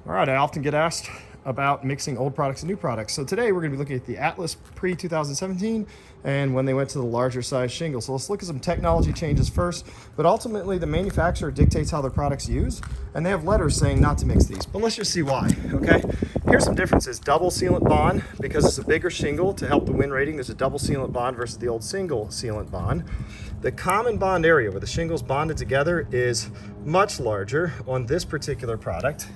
All right, I often get asked about mixing old products and new products. So today we're going to be looking at the Atlas pre-2017 and when they went to the larger size shingle. So let's look at some technology changes first, but ultimately the manufacturer dictates how their product's used, and they have letters saying not to mix these. But let's just see why, okay? Here's some differences. Double sealant bond, because it's a bigger shingle to help the wind rating, there's a double sealant bond versus the old single sealant bond. The common bond area where the shingles bonded together is much larger on this particular product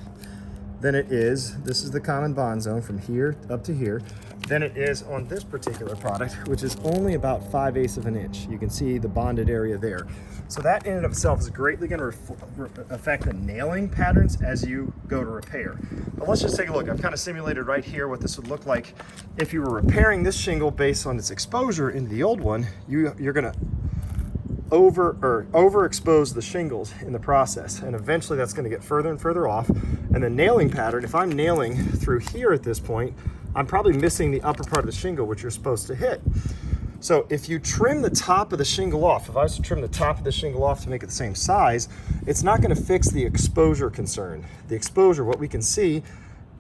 than it is, this is the common bond zone from here up to here, than it is on this particular product, which is only about 5/8 of an inch. You can see the bonded area there. So that in and of itself is greatly going to affect the nailing patterns as you go to repair. But let's just take a look. I've kind of simulated right here what this would look like if you were repairing this shingle based on its exposure into the old one. You're going to overexpose the shingles in the process, and eventually that's going to get further and further off. And the nailing pattern, if I'm nailing through here at this point, I'm probably missing the upper part of the shingle, which you're supposed to hit. So if you trim the top of the shingle off, if I was to trim the top of the shingle off to make it the same size, it's not going to fix the exposure concern. The exposure, what we can see,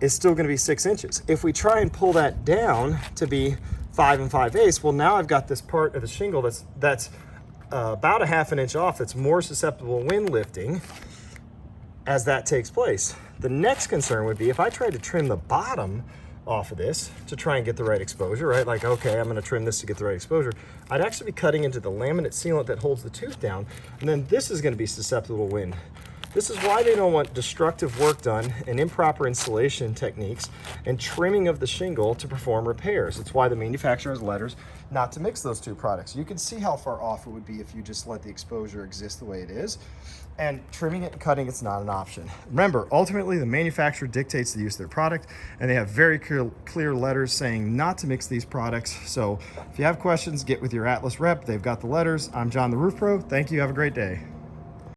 is still going to be 6 inches. If we try and pull that down to be 5 5/8, well, now I've got this part of the shingle that's about a 1/2 inch off, that's more susceptible to wind lifting as that takes place. The next concern would be if I tried to trim the bottom off of this to try and get the right exposure, right? Like, okay, I'm going to trim this to get the right exposure. I'd actually be cutting into the laminate sealant that holds the tooth down, and then this is going to be susceptible to wind. This is why they don't want destructive work done and improper installation techniques and trimming of the shingle to perform repairs. It's why the manufacturer has letters not to mix those two products. You can see how far off it would be if you just let the exposure exist the way it is. And trimming it and cutting it's not an option. Remember, ultimately the manufacturer dictates the use of their product, and they have very clear letters saying not to mix these products. So if you have questions, get with your Atlas rep. They've got the letters. I'm John the Roof Pro. Thank you. Have a great day.